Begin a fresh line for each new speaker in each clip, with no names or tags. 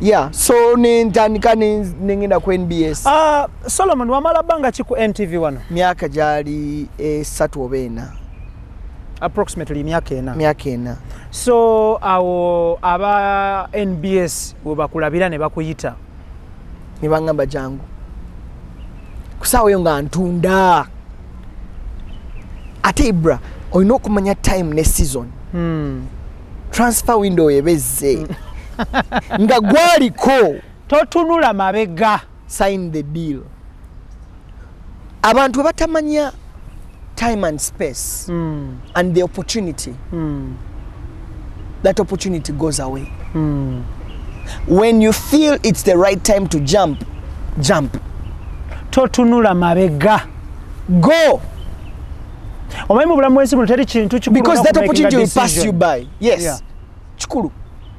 Yeah, so nentandika nengenda ku NBS.
Solomon wamala banga ki ku NTV wano?
Myaka gyali 3 oba 4.
Approximately myaka 4.
Myaka 4.
So awo aba NBS we bakulabira ne bakuyita.
Ne bangamba jangu. Kusawo yo nga ntunda. Ate Ibra, olina okumanya time ne season. Transfer window ebezze. Nga gwaliko
totunula mabega.
Sign the deal. Abantu batamanya time and space and the opportunity. That opportunity goes away. When you feel it's the right time to jump, jump.
Totunula mabega.
Go.
Because
that opportunity will pass you by. Yes. Yeah. Chikuru.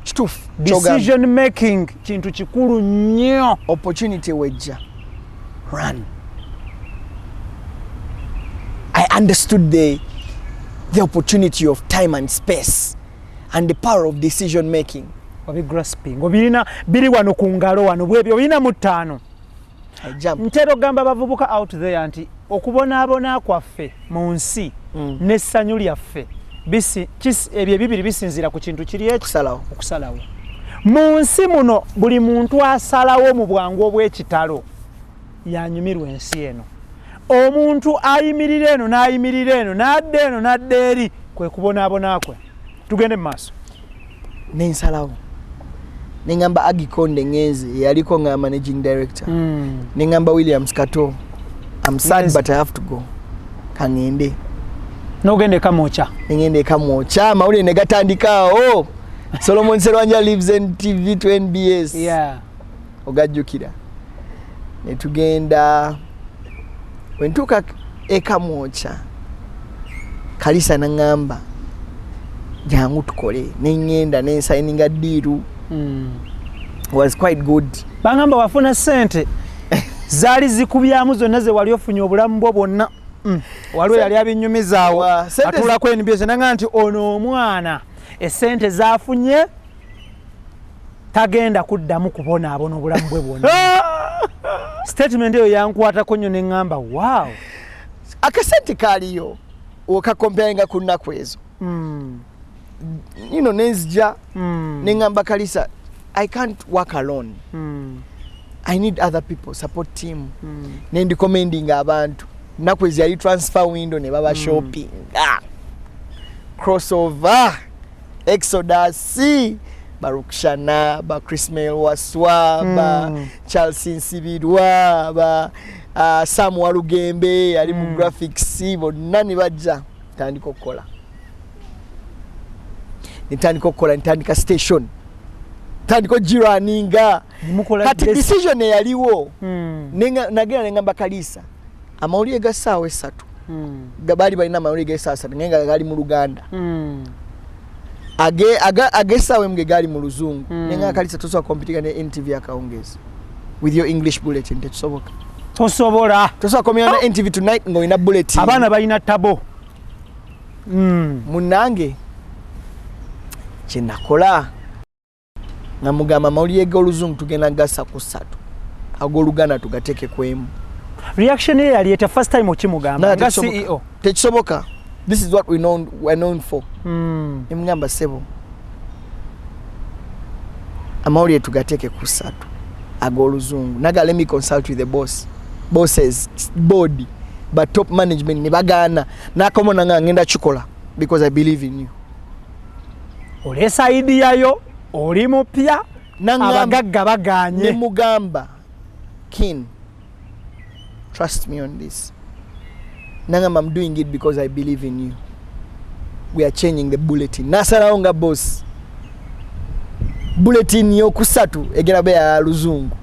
Chitufu.
Decision making chintu chikuru nnyo.
Opportunity wejja. Run. I understood the opportunity of time and space and the power of decision making.
Obi grasping. Obirina biri wano ku ngalo wano bwebyo obirina mu ttaano. Ntero gamba bavubuka out there anti okubonaabona kwaffe mu nsi n'essanyu lyaffe ebyo bibiri bisinzira ku kintu kiri okusalawo. Mu nsi muno buli muntu asalawo mu bwangu obw'ekitalo yanyumirwa ensi eno. Omuntu ayimirira eno n'ayimirira eno n'adda eri kwe kubonaabona kwe. Tugende mu maaso.
Nensalawo. Nengamba Agikonde Ngeze yaliko nga managing director. Nengamba Williams Kato. I'm sad but I have to go. Kangende.
Nogende kamocha.
Ngende kamocha. Mauli negatandikao. Solomon Serwanja lives NTV to NBS.
Yeah.
Ogajjukira. Ne tugenda wentuka ekamocha. Kalisa nangamba. Jangu tukole. Nengenda nensigninga diru. Was quite good.
Bangamba wafuna sente. Zali zikubyamu zonna ze wali ofunye obulamu bwo bwonna. Waliwo yali abinyumizaawo. Atula ku NBS nanga nti ono omwana esente zafunye tagenda kuddamu kubonaabona obulamu bwe bwonna. Statement eyo yankwatako nnyo ne ngamba wow.
Akasente kaaliyo okakomparinga ku nnaku ezo. You know, nenzija nengamba Kalisa, I can't work alone. I need other people, support team. Nendi commending abantu. Nakwezi yali transfer window ne baba shopping. Crossover. Exodus. Barukshana, ba Chrismail Waswa, ba Chelsea Nsibirwa, ba Sam Walugembe, yali mu graphics, bonna bajja tandika okukola. Nitandika okukola nitandika station. Tandiko jiraninga. Kati decision yaliwo. Nagenda nengamba Kalisa. Amawulire gasaawe 3. Gabali balina amawulire gasaawe 3 ngenga gali mu Luganda. Agesaawe mge gali mu Luzungu. Nenga Kalisa tosobola kompitinga ne NTV akaongeza. With your English bulletin tekisoboka.
Tosobola.
Tosobola komya na NTV tonight ngo ina bulletin.
Abana balina tabo.
Munange kyenakola nga mugamba amawulire g'Oluzungu tugenda gassa ku 3 ag'Oluganda tugateeke kwemu.
Reaction ye yali ete first time okimugamba nga CEO.
Tekisoboka. This is what we're known for. Emugamba sebo. Amawulire tugateeke ku 3 ag'Oluzungu. Naga let me consult with the bosses, board, but top management ne bagaana. Nakomona nga ngenda kikola because I believe in you.
Olesa idea yo. Oli mupya abagagga baganye
ne mugamba Kin, trust me on this. Nangamba I'm doing it because I believe in you. We are changing the bulletin. Nasalaonga boss. Bulletin yo kusatu egera be ya Luzungu.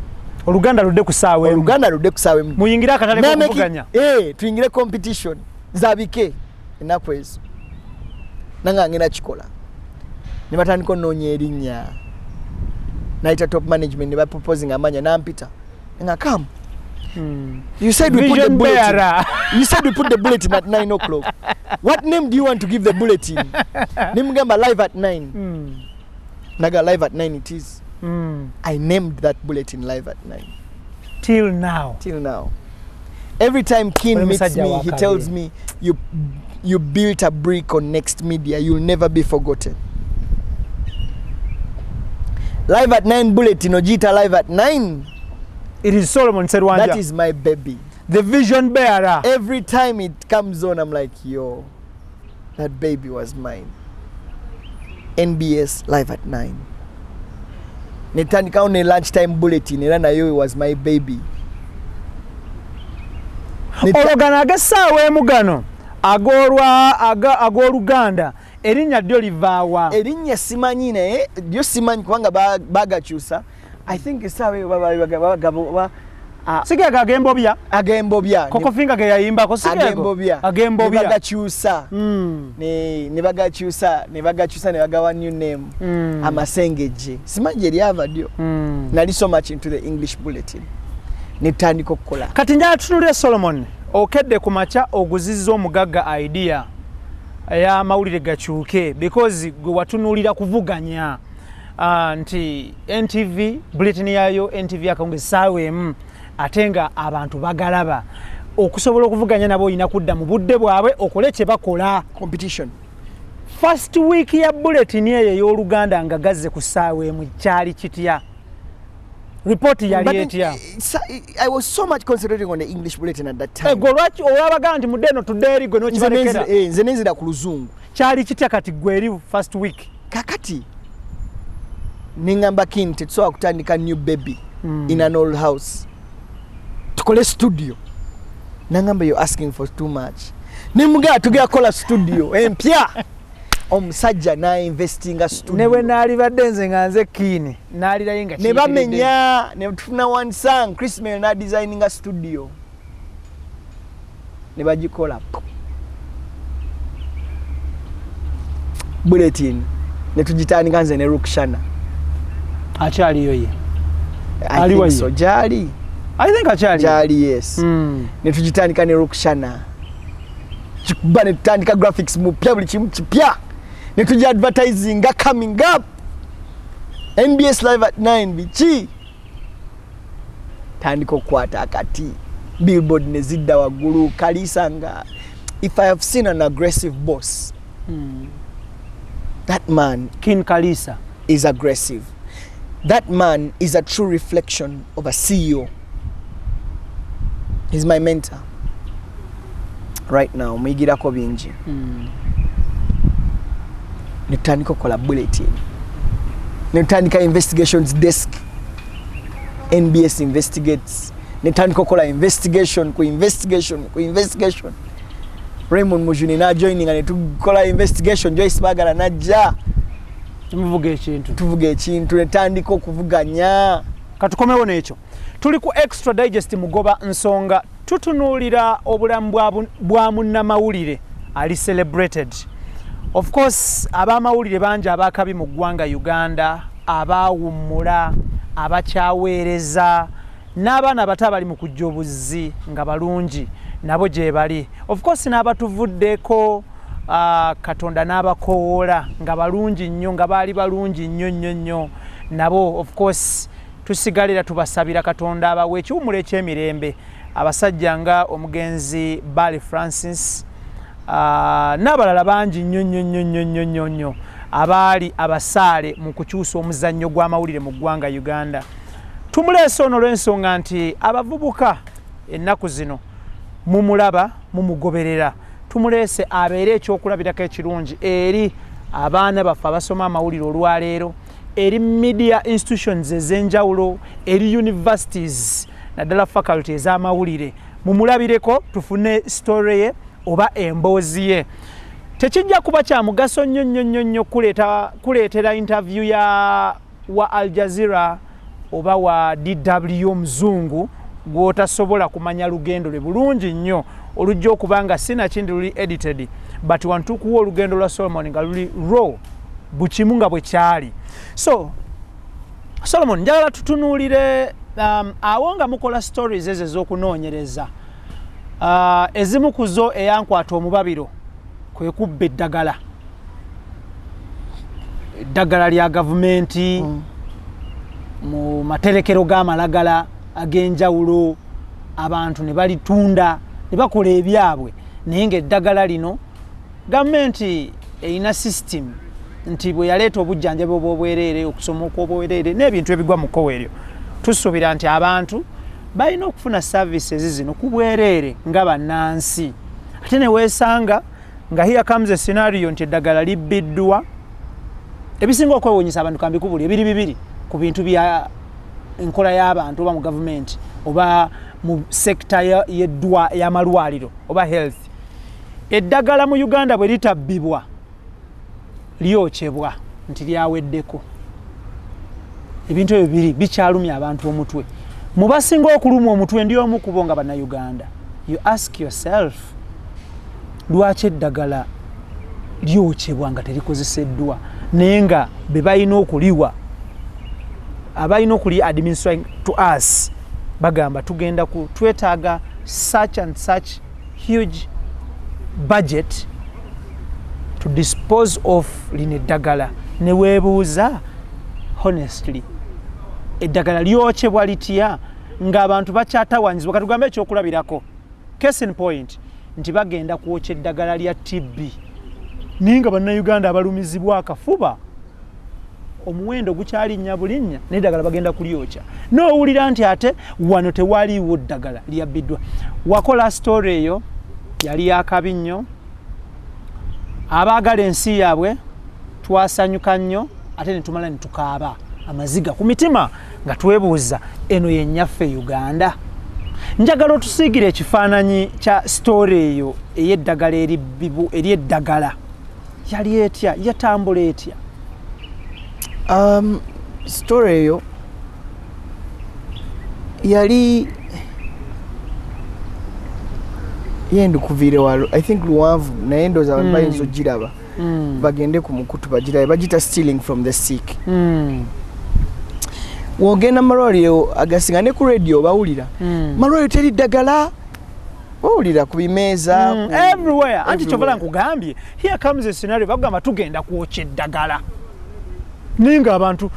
Oluganda ludde kusaawe.
Oluganda ludde kusaawe.
Muyingira akatale kuvuganya.
Tuyingire competition. Zabike ennaku ezo. Nanga ngenda kikola. Nibatandika onnoonya erinnya. Naita top management ne proposing amanya nampita. Nga come. You said we put the bulletin. You said we put the bulletin at 9 o'clock. What name do you want to give the bulletin? Nimugamba live at 9. Naga live at 9 it is. I named that bulletin Live at 9.
Till now.
Every time Ken meets me, he tells me, you built a brick on Next Media. You'll never be forgotten. Live at 9 bulletin, Ojita Live at 9.
It is Solomon SERWANJJA.
That is my baby.
The vision bearer.
Every time it comes on, I'm like, yo, that baby was mine. NBS Live at 9. Netandika on a lunchtime bulletin, it was my baby.
Ologana agasawe emugano agoluganda erinnya ddyo livaawa.
Erinnya simanyi naye ddyo simanyi kubanga bagakyusa. I think esawe
Sigega agembobya. Koko finga ge yayimbako
sigega. Agembobya. Bagakyusa. Ne bagakyusa ne bagawa new name. Amasengeje. Simanyi eryava ddyo. Nali so much into the English bulletin. Netandika okukola.
Kati njala tutunulire Solomon okedde ku maca oguzizza omugagga idea ya mawulire gakyuke because gwe watunulira kuvuganya nti NTV bulletin yayo NTV akawunge saawa emu ate nga abantu bagalaba okusobola okuvuganya nabo olina kudda mu budde bwabwe okole kye bakola
competition.
First week ya bulletin eyo y'Oluganda nga gazze ku saawa emu kyali kitya? Report yali etya?
I was so much concentrating on the English bulletin at that time.
Golwaki olabaga nti mudde no tuddeeri gwe n'okibalekera.
Nze nenzira ku Luzungu.
Kyali kitya kati gwe eri first week?
Kakati ningamba Ken tetsobola kutandika new baby in an old house. Tukole studio. Nangamba you're asking for too much. Nimugala tugera kola studio empya. Omusajja na investinga studio.
Newe nali badde nze nga nze Ken nalirayo nga
ne bamenya ne tufuna one song Chris Mel na designinga studio. Ne bagikola. Bulletin ne tugitandika nze ne Rukshana.
Akyaliyo ye.
Aliwa so jali.
I think akyali.
Jali yes. Ne tugitandika ne Rukshana. Chikuba ne tutandika graphics mupya buli kimu kipya. Ne tuja advertising coming up. NBS Live at 9 bichi. Tandiko kwata akati. Billboard ne zidda waggulu kalisanga. If I have seen an aggressive boss, that man
Ken Kalisa
is aggressive. That man is a true reflection of a CEO. He's my mentor. Right now, mwigirako bingi. Netandika kola bulletin. Netandika investigations desk. NBS investigates. Netandika kola investigation. Raymond Mujuni na joining and tukola investigation. Joyce Bagala najja. Tuvuge ekintu netandika okuvuganya.
Katukomewo n'ekyo. Tuli ku extra digest mugoba nsonga tutunuulira obulamu bwa munnamawulire ali celebrated. Of course abamawulire bangi abakabi mu ggwanga Uganda, abawummula, abakyaweereza n'abaana abato abali mu kujja obuzzi nga balungi nabo gye bali. Of course n'abatuvuddeko Katonda n'abakoola nga balungi nnyo nga baali balungi nnyo nabo of course tusigalira tubasabira Katonda abawe ekiwumula eky'emirembe abasajja nga omugenzi Bali Francis n'abalala bangi nnyo abaali abasaale mu kukyusa omuzannyo gw'amawulire mu ggwanga Uganda. Tumuleese ono lw'ensonga nti abavubuka ennaku zino mumulaba mumugoberera. Tumuleese abeere ekyokulabirako ekirungi eri abaana baffe abasoma amawulire olwaleero, eri media institutions ez'enjawulo, eri universities naddala faculty ez'amawulire. Mumulabireko tufune story ye oba emboozi ye. Tekijja kuba kya mugaso nnyo kuleetera interview wa Al Jazeera oba wa DW Mzungu gw'otasobola kumanya lugendo lwe bulungi nnyo olujja okuba nga sinakindi luli edited but wantukuwa olugendo lwa Solomon nga luli raw bukimu nga bwe kyali. So Solomon njagala tutunuulire awo nga mukola stories ezo ez'okunoonyereza ezimu ku zo eyankwata omubabiro kwe kubba eddagala lya gavumenti mu materekero g'amalagala ag'enjawulo abantu ne balitunda ne bakola ebyabwe naye ng'eddagala lino gavumenti erina system nti bwe yaleeta obujjanjabi obw'obwereere okusomoka obwereere n'ebintu ebigwa mu kkowa eryo tusuubira nti abantu balina okufuna services zino ku bwereere nga bannansi ate ne weesanga nga here comes a scenario nti eddagala libbiddwa ebisinga okwewuunyisa abantu kambikubuli ebiri bibiri ku bintu bya enkola y'abantu oba mu gavumenti oba mu sekita y'amalwaliro oba health eddagala mu Uganda bwe litabbibwa lyokyebwa nti lyaweddeko ebintu ebyo bibiri bikyalumya abantu omutwe mu basinga okulumwa omutwe ndi omu kubo nga bannayuganda you ask yourself lwaki eddagala lyokyebwa nga terikozeseddwa naye nga be balina okuliwa abalina okuli administering to us bagamba tugenda ku twetaaga such and such huge budget to dispose of lino eddagala ne weebuuza honestly eddagala lyokyebwa litya ng'abantu bakyatawanyizibwa katugambe ekyokulabirako case in point nti bagenda kwokya eddagala lya TB naye nga bannayuganda abalumizibwa akafuba omuwendo gukyalinnya bulinnya n'eddagala bagenda kulyokya n'owulira nti ate wano tewaliiwo ddagala lyabbiddwa wakola story eyo yali yakabi nnyo abaagala ensi yaabwe twasanyuka nnyo ate ne tumala ne tukaaba amaziga ku mitima nga twebuuza eno yennyaffe Uganda njagala otusiigira ekifaananyi kya story eyo ey'eddagala ery'eddagala yali etya yatambula etya
story eyo yali yendo kuviire walo I think luwanvu naye ndooza abantu bayinza ogiraba bagende ku mukutu bagirabe bagita stealing from the sick wogenda malwaliro agasinga ne ku radio bawulira malwaliro teri ddagala bawulira ku bimeeza
everywhere anti kyovala nkugambye here comes a scenario bagamba tugenda kwokya eddagala ninga abantu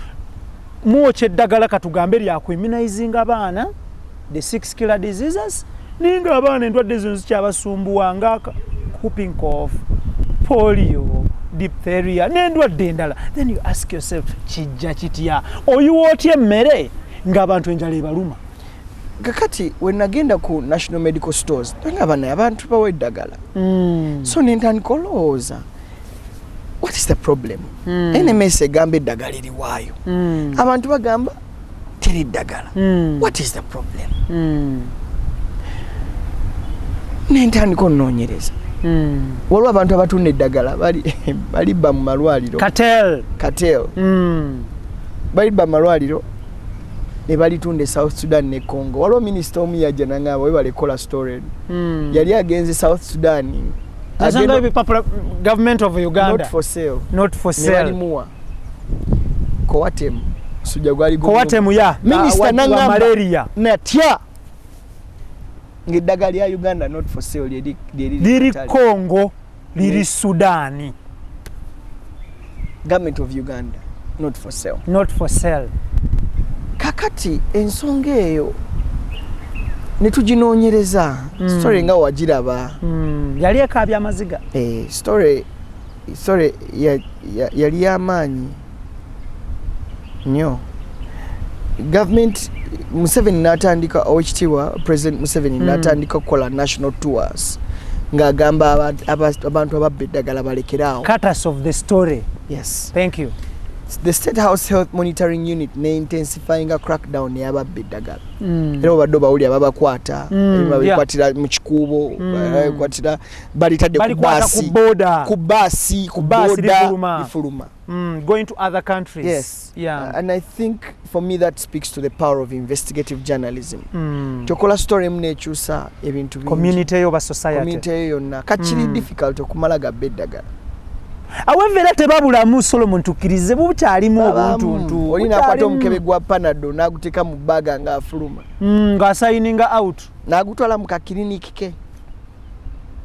mwokya eddagala katugambe lyakweminizing abaana the 6 killer diseases ninga abaana endwadde zino zikyabasumbuwa nga whooping cough polio diphtheria n'endwadde endala then you ask yourself kijja kitya oyiwootya emmere ng'abantu enjala ebaluma
kakati wenagenda ku national medical stores tangaba naye abantu bawa eddagala so nentandika olowooza what is the problem NMS egamba eddagala eriwaayo abantu bagamba teri ddagala what is the problem nentandika onoonyereza waliwo abantu abatunda eddagala balibba mu malwaliro
cartel
balibba mu malwaliro ne balitunda South Sudan ne Congo waliwo minisita omu yajja nangamba we balekola story yali agenze South Sudan
government of Uganda
not for sale balimuwa Kowatemu sujja gwali
Kowatemu ya
minisita nangamba
malaria
natya ng'eddagala lya Uganda not for sale
liri Congo liri Sudani
government of Uganda not for sale kakati ensonga eyo ne tuginoonyereza story nga wagiraba
yali ekaabya amaziga
story yali y'amaanyi nnyo government Museveni n'atandika owekitiibwa President Museveni n'atandika okukola national tours ng'agamba abantu ababba eddagala balekeraawo
cutters of the story
yes
thank you
the State House Health Monitoring Unit ne intensifying a crackdown y'ababba eddagala era obadde obawulira babakwata babikwatira mu kikuubo babikwatira balitadde ku baasi bifuluma
going to other countries
yes and I think for me that speaks to the power of investigative journalism tokola story emunekyusa ebintu bingi
community oba society
yonna kakiri difficult okumala gabba eddagala
awevera tebabulamu Solomon tukkirize bukyalimu obuntuntu
olina akwata omukebe gwa Panado n'aguteeka mu bbaga ng'afuluma
ng'asayininga out
n'agutwala mu kakiriniki ke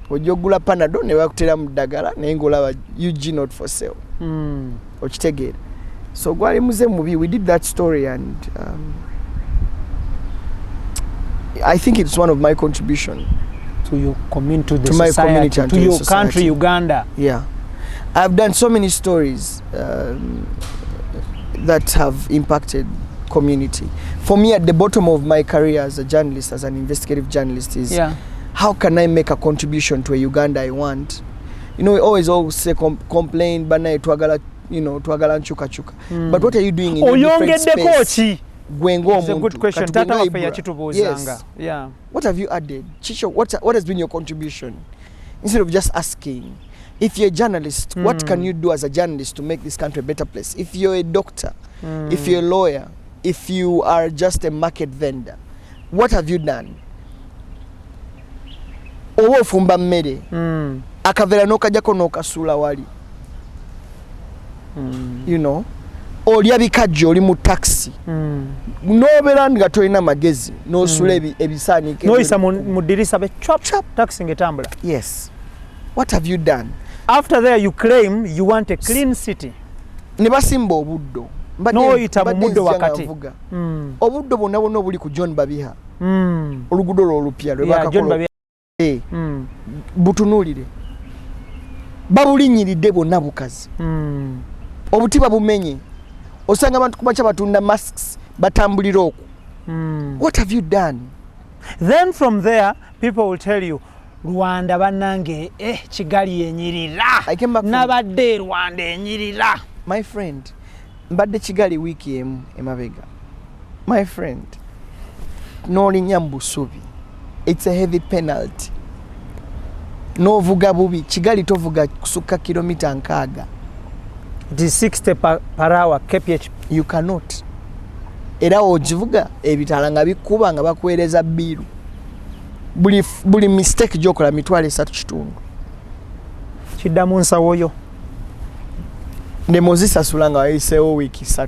ojja ogula Panado ne bakutera mu ddagala naye ng'olaba UG not for sale okitegeera So gwali muze mubi, we did that story, and I think it's one of my contribution
to your community, to
my
society,
community and
to your country, Uganda.
Yeah, I've done so many stories that have impacted community. For me, at the bottom of my career as a journalist, as an investigative journalist, is how can I make a contribution to a Uganda I want? You know, we always say complain, bana twagala, you know, twagala nchuka chuka. But what are you doing in a different space?
It's a good question.
Yes.
Yeah.
What have you added? Chicho, what has been your contribution? Instead of just asking, if you're a journalist, what can you do as a journalist to make this country a better place? If you're a doctor, if you're a lawyer, if you are just a market vendor, what have you done? Owo fumba mmere. Akavera nokajako nokasula wali. You know? Olya bikajjo oli mu taxi. Nobera nga tolina magezi n'osula ebisaanike.
Noyisa mu dirisa be chop taxi ngetambula.
Yes. What have you done?
After there you claim you want a clean city.
Ne basimba obuddo.
Noyita mu muddo wakati.
Obuddo bonna bonna obuli ku John Babiha. Oluguudo olupya lwe bakakola. Butunuulire. Babulinyiridde bonna bukazi. Obuti babumenye. Osanga abantu kumacha batunda masks batambulira okwo. What have you done?
Then from there people will tell you Rwanda banange Kigali yenyirira. Nabadde Rwanda yenyirira.
My friend, mbadde Kigali wiki emabega. My friend, noli nyambusubi. It's a heavy penalty. No vuga bubi. Kigali tovuga kusuka kilomita nkaga.
It is 60 per hour kph.
You cannot. Era ojivuga ebitala nga bikuba nga bakuweereza biru. Buli mistake jokola mitwale 3
Kiddamu nsawoyo.
Ne Moses asulanga wayiseewo wiki 3.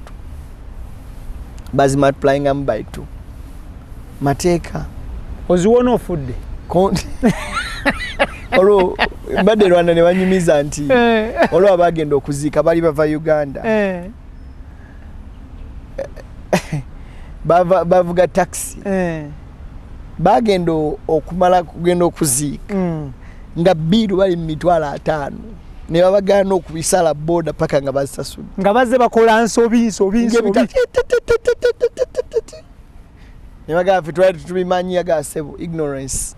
Bazi multiplying them by 2. Mateeka.
Oziwona ofudde.
Olwo mbadde Rwanda ne banyumiza nti olwo abagenda okuziika bali bava Uganda. Bavuga taxi. Bagenda okumala kugenda okuziika. Nga biru bali mitwalo 5. Ne babagana okubisala boda paka nga basasula.
Nga bazze bakola nsobi.
Ne bagamba fe twali tubimanyi agasebo. Ignorance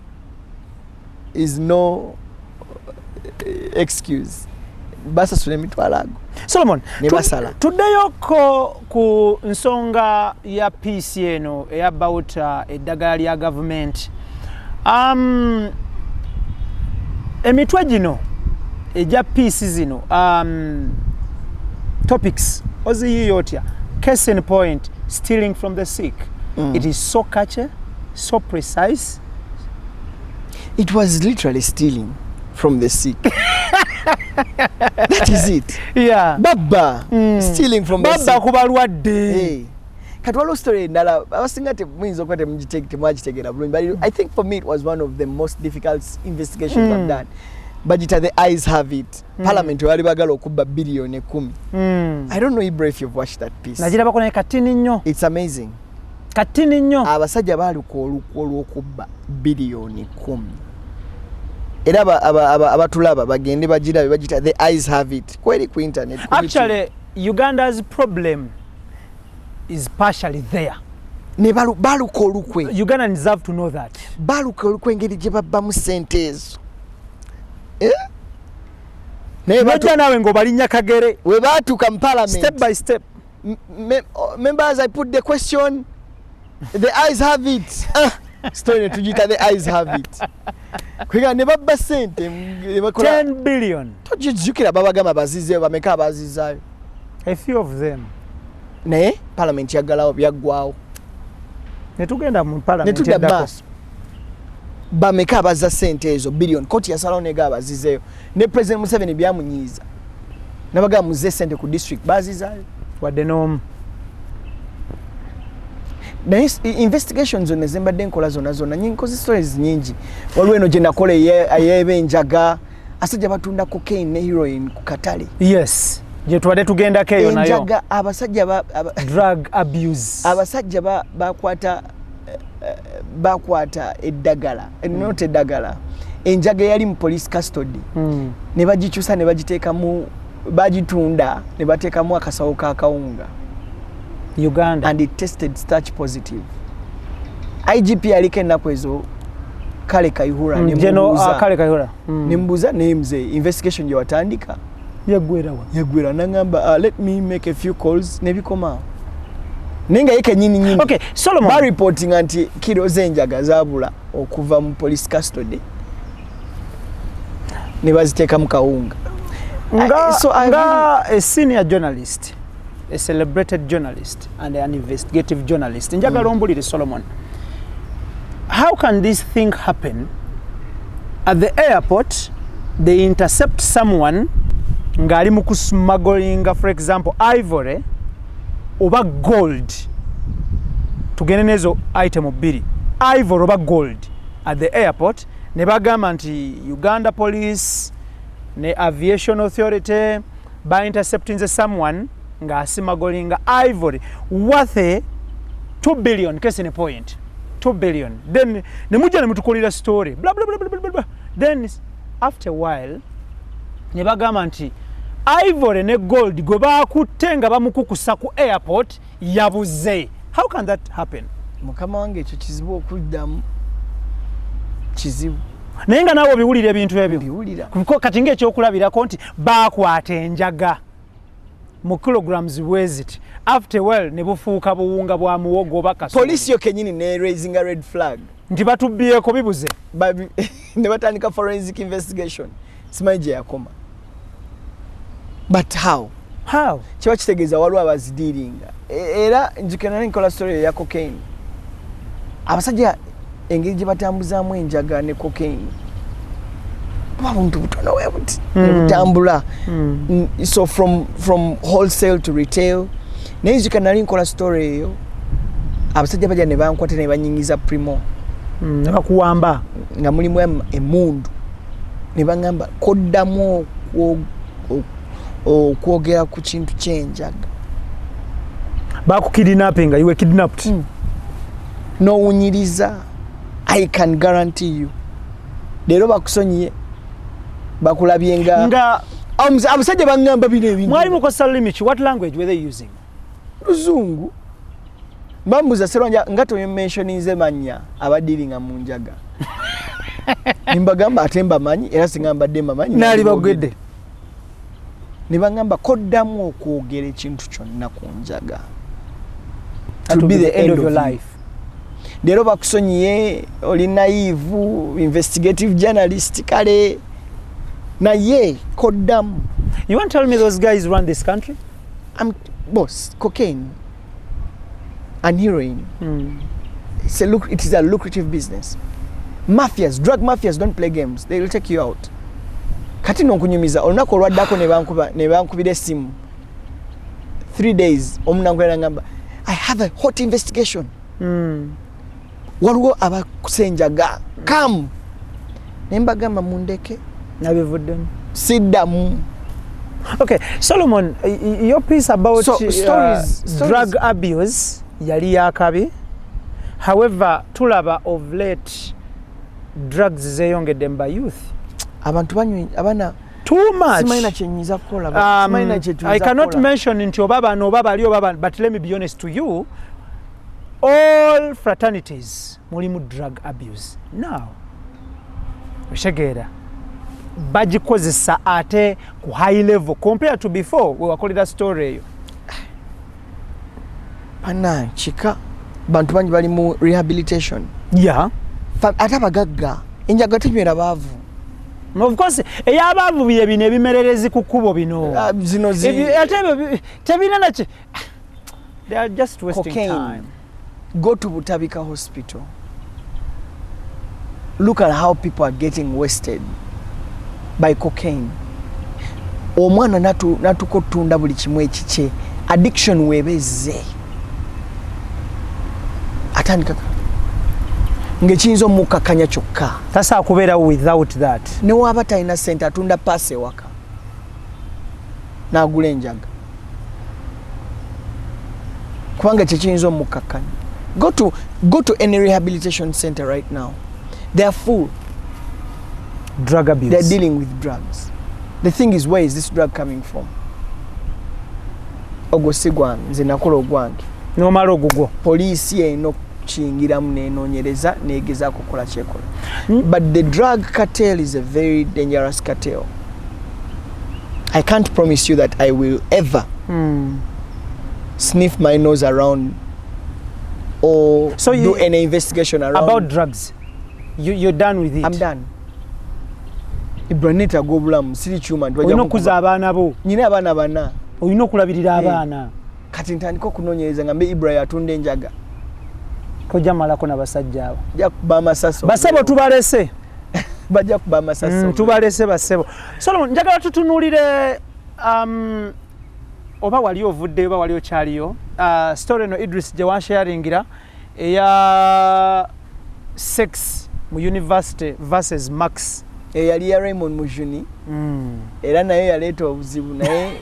is no excuse. Basasula emitwalo ago.
Solomon,
tuddeyo
ku nsonga ya peace eno about eddagala lya government. Emitwe gino eja peace zino topics oziyiyo otya. Case in point, stealing from the sick. It is so catchy, so precise.
It was literally stealing from the sick. That is it.
Yeah.
Baba stealing from the sick.
Baba kubalwadde.
Hey. Katwalo story ndala abasinga te mwinzo kwate mwagitegera bulungi. But I think for me it was one of the most difficult investigations I've done. But the eyes have it. Parliament wali bagala okubba billion 10. I don't know if you've watched that piece.
Najira bakona katini nnyo.
It's amazing.
Katini nnyo.
Abasajja bali ku olw'okubba billion 10. Era abatulaba bagende bagita the eyes have it. Kweli ku internet.
Actually, Uganda's problem is partially there.
Ne baluko olukwe.
Uganda deserve to know that.
Baluko olukwe ngeri gye babbamu sente ezo. Nebajja
nawe ngo balinnya kagere.
We batuka mu parliament.
Step by step.
Members, I put the question. The eyes have it. Story tujita the eyes have it. Kwiga ne babba sente
10 billion.
Tojijukira babagama bazize bameka bazizayo.
A few of them.
Ne parliament yagalawo byaggwawo.
Ne tugenda mu parliament
yaddakoso. Bameka baza sente ezo billion. Koti ya salone ga bazizeyo. Ne President Museveni byamunyiza. Nabaga muze sente ku district bazizayo.
Wadde nom.
Investigations on Zemba denkola zona nyinkozi stories nyingi. Waliwo eno gye nakola ayebenjaga asajja batunda cocaine ne heroin ku katale.
Yes. je tuwade tugenda keyo nayo
enjaga abasajja
drug abuse
abasajja bakwata eddagala not eddagala enjaga yali mu police custody ne bagikyusa ne bagiteeka mu bagitunda ne bateekamu akasawo ka kawunga
Uganda
and it tested starch positive. IGP aliko ennaku ezo Kale Kayihura
Kale Kayihura
nimbuza names investigation gye watandika yagwera nangamba let me make a few calls nebikoma nenga yeke nyini
okay Solomon
ba reporting anti kilo zenjaga zabula okuva mu police custody ne baziteeka mu kawunga
nga a senior journalist, a celebrated journalist and an investigative journalist njagala ombulire Solomon, how can this thing happen at the airport? They intercept someone ngali mu kusmuggling for example ivory oba gold, tugende nezo item bbiri, ivory oba gold at the airport, ne bagamba nti Uganda police ne aviation authority by intercepting someone nga asmuggling ivory worth 2 billion, case in point 2 billion. Then ne mujja ne mutukolera story blah blah blah blah blah. Then after a while ne bagamba nti ivory ne gold gwe bakutte nga bamukukusa ku airport yabuze. How can that happen?
Mukama wange ekyo kizibu okuddamu kizibu
naye nga naawe biwulira ebintu ebyo
biwulira
kati ng'ekyokulabirako nti baakwata enjaga mu kilograms bweziti after well ne bufuuka buwunga bwa muwogo oba kasooli.
Police yo kenyini ne raising a red flag
nti batubbyeko bibuze
ne batandika forensic investigation simanyi gye yakoma. But how kiba kitegeeza waliwo abazidiiringa era njukira nkola story ya cocaine abasajja engeri gye batambuzaamu enjaga ne cocaine buntu butono we buti butambula so from wholesale to retail. Naye njukira nkola story eyo abasajja bajja ne bankwata ne banyingiza primo
ne bakuwamba
nga mulimu emundu ne bangamba koddamu okwogera ku kintu kyenjaga
bakukidnapping, you were kidnapped.
Nowunyiriza, I can guarantee you leero bakusonyiye bakulabye nga abasajja bangamba bino ebintu.
Mwali mukosa limit, what language were they using?
Luzungu. Bambuza Serwanja nga to mentioninze manya abadiringa mu njaga. Nimbagamba atemba manyi era singamba demba manyi
nali bagwedde.
Nibangamba koddamu okwogera ekintu kyonna ku njaga. To be the end of your life. Leero bakusonyiye oli naive investigative journalist kale naye koddamu.
You want to tell me those guys run this country?
Boss, cocaine and heroin. It is a lucrative business. Mafias, drug mafias don't play games. They will take you out. Kati nonkunyumiza olunaku olwaddako ne bankubira essimu 3 days omunangulira ngamba I have a hot investigation. Waliwo abakusenjaga come nembagamba mundeke
nabivuddemu
siddamu.
Okay, Solomon, your piece about
stories.
Drug abuse yali yakabi. However, tulaba of late drugs zeyongedde by youth.
Abantu banywi abana
too much.
Simaina chenyiza kola
I cannot mention into obaba no baba ali obaba, but let me be honest to you, all fraternities mulimu drug abuse. Now oshegera bagikozesa ate ku high level compared to before we wakolera story eyo.
Pana chika bantu bangi bali mu rehabilitation.
Yeah.
Ate abagagga enjaga tinywera baavu.
Of course, ey'abaavu bye bino ebimererezi ku kkubo bino.
Zino
tebina nache. They are just wasting
cocaine.
Time.
Go to Butabika Hospital. Look at how people are getting wasted by cocaine. Omwana natuko tunda buli kimwe ekiche. Addiction webeze. Atandika ngechinzo mukakanya kyokka.
Tasa akubeera without that.
Ne waba talina sente atunda pass ewaka. n'agula enjaga kubanga kyekiyinza omukakkanya. Go to any rehabilitation center right now. They are full.
Drug abuse.
They are dealing with drugs. The thing is, where is this drug coming from? Ogosigwa nze nakola ogwange.
Nomala ogugwo.
Poliisi eno kiyingiramu nenoonyereza neegezaako kukola kyekola. But the drug cartel is a very dangerous cartel. I can't promise you that I will ever sniff my nose around or do any investigation around.
About drugs, you're done with it?
I'm done. Ibraneta go bulamu siri chuma
oyino kuza abaana bo.
Nyina abaana bana.
Oyino kulabirira abaana.
Kati ntandiko kunoonyereza ngambe Ibra yatunde enjaga.
Koja malako na basajja abo.
Ja kuba masaso.
Basebo tubalese.
Bajja kuba masaso.
Tubalese basebo. Solomon njagala tutunulire oba wali ovudde oba wali okyaliyo story no Idris gye wansharingira eya sex mu university versus Max
yali ya Raymond Mujuni era naye yaleeta obuzibu naye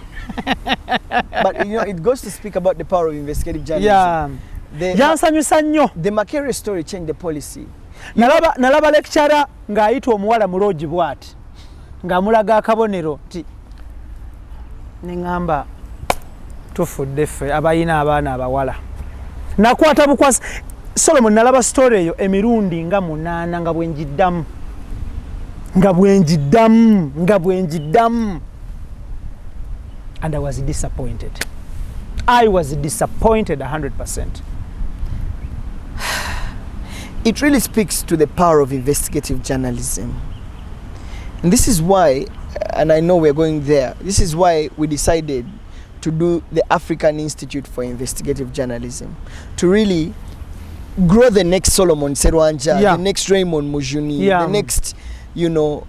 but you know it goes to speak about the power of investigative journalism.
Yansanyusa nnyo.
The Makere story changed the policy.
Nalaba lecturer ng'ayitwa omuwala mu lodge bw'ati ng'amulaga akabonero ti neŋŋamba tufudde ffe abayina abaana abawala nakwata bukwasi. Solomon nalaba story eyo emirundi nga 8 nga bwenjiddamu and I was disappointed. I was disappointed 100%.
It really speaks to the power of investigative journalism. And this is why, and I know we're going there, this is why we decided to do the African Institute for Investigative Journalism, to really grow the next Solomon SERWANJJA, the next Raymond Mujuni, the next, you know,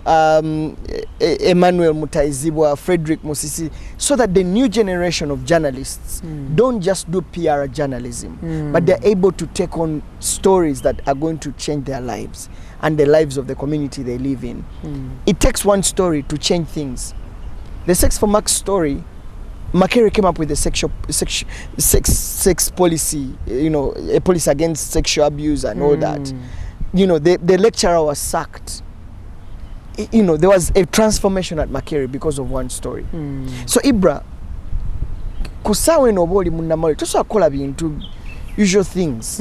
Emmanuel Mutaizibwa, Frederick Musisi, so that the new generation of journalists don't just do PR journalism, but they're able to take on stories that are going to change their lives and the lives of the community they live in. It takes one story to change things. The Sex for Max story, Makere came up with a sex policy, you know, a policy against sexual abuse and all that. You know, the lecturer was sacked. You know, there was a transformation at Makere because of one story. So Ibra, kusawe noboli munamali, tuso akola bintu usual things.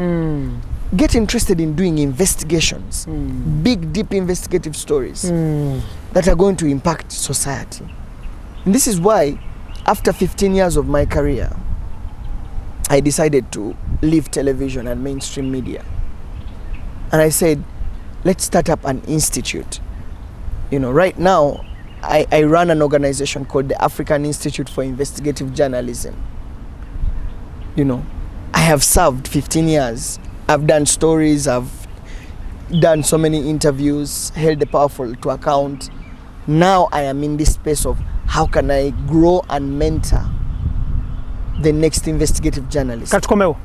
Get interested in doing investigations, big, deep investigative stories that are going to impact society. And this is why, after 15 years of my career, I decided to leave television and mainstream media. And I said, let's start up an institute. You know, right now, I run an organization called the African Institute for Investigative Journalism. You know, I have served 15 years. I've done stories, I've done so many interviews, held the powerful to account. Now I am in this space of how can I grow and mentor the next investigative journalist.
Katukomewo.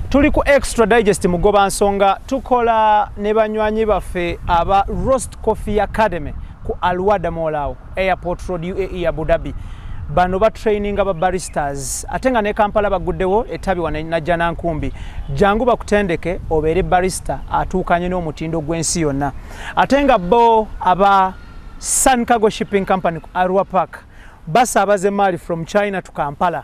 Tuli ku Extra Digest mugoba nsonga tukola ne banywanyi baffe aba Roast Coffee Academy ku Alwada Mall Airport Road UAE Abu Dhabi. Bano ba training aba baristas atenga ne Kampala baguddewo etabi wanajja nankumbi jangu bakutendeke obere barista atuukanye n'omutindo gw'ensi yonna atenga bo aba Sun Cargo Shipping Company ku Arua Park basaabaze mali from China to Kampala.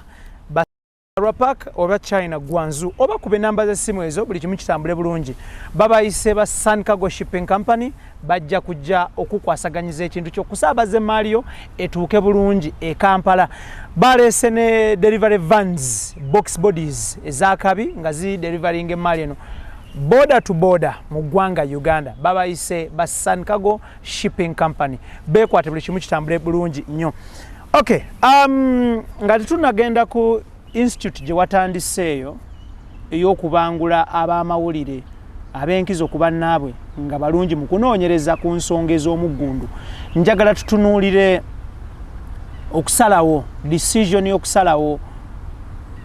Arua Park oba China Guangzhou oba kube namba za simu ezo buli kimu kitambule bulungi babayise ba Sun Cargo Shipping Company bajja kujja okukwasaganyiza ekintu ky'okusaabaza emaliyo etuuke bulungi e Kampala. Balese ne delivery vans box bodies ezakabi nga zi delivering emali eno border to border mu ggwanga Uganda babayise ba Sun Cargo Shipping Company bekwate buli kimu kitambule bulungi nnyo. Okay, nga tunagenda ku institute gye watandiseeyo ey'okubangula ab'amawulire ab'enkizo ku bannaabwe nga balungi mu kunoonyereza ku nsonga ez'omuggundu. Njagala tutunuulire okusalawo decision y'okusalawo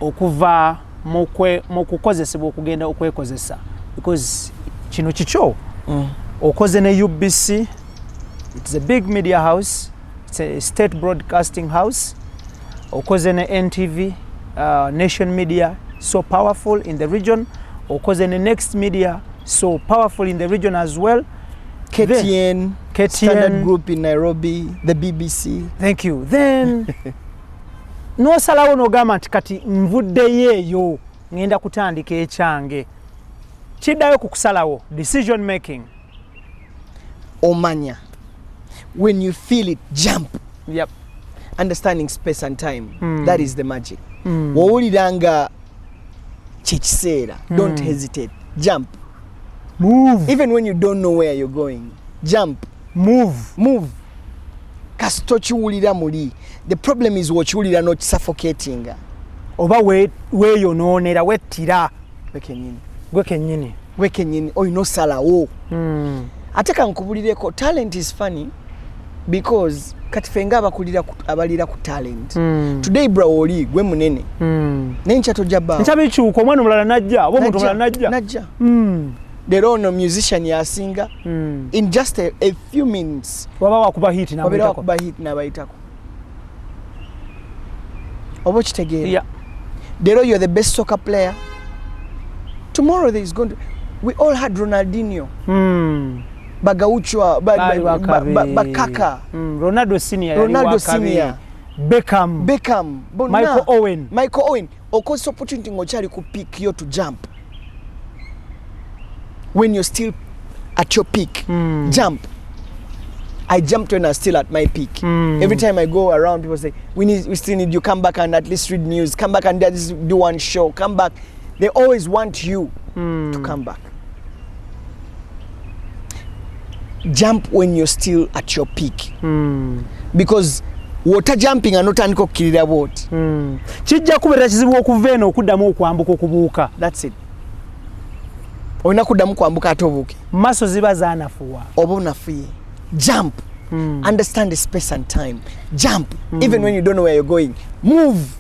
okuva mu kukozesebwa okugenda okwekozesa because kino kikyo okoze ne UBC, it's a big media house, it's a state broadcasting house. okoze ne NTV, Nation Media, so powerful in the region. Okoze ne Next Media, so powerful in the region as well.
KTN, Standard Group in Nairobi, the BBC.
Thank you. Then no salawo no gama kati nvuddeyo eyo ngenda kutandika ekyange. Kiddayo ku kusalawo, decision making.
Omanya. When you feel it, jump.
Yep.
Understanding space and time. That is the magic. Wowuliranga chikiseera. Don't hesitate. Jump.
Move.
Even when you don't know where you're going. Jump.
Move.
Move. Kasito chiwulira muli. The problem is wochiwulira not suffocating.
Oba weeyonoonera wettira.
Gwe kennyini. Oyina osalawo. Ate kankubulireko, talent is funny because kati fenga abalira ku talent. Today bro oli gwe munene. Nencha tojaba.
Ncha bichuko omwana omulala najja, oba omuntu omulala najja.
Leero ono musician yasinga. In just a few minutes.
Waba wakuba hit
n'abayitako. Oba kitegeera.
Yeah.
Leero you're the best soccer player. Tomorrow there is going to... We all had Ronaldinho. Bagauchwa, Bakaka.
Ronaldo Senior. Beckham. Michael
Owen. Okoze opportunity ngochali ku peak yo to jump. When you're still at your peak, jump. I jumped when I was still at my peak. Every time I go around, people say, we still need you. Come back and at least read news. Come back and do one show. Come back. They always want you to come back. Jump when you're still at your peak. Because water jumping anotandika okukirira bwoti.
Kijja kubeera kizibu okuva eno okuddamu okwambuka okubuuka.
That's it. Olina kuddamu kwambuka ate obuuke.
Maso ziba zaanafuwa.
Oba onafuye. Jump. Understand the space and time. Jump. Even when you don't know where you're going. Move.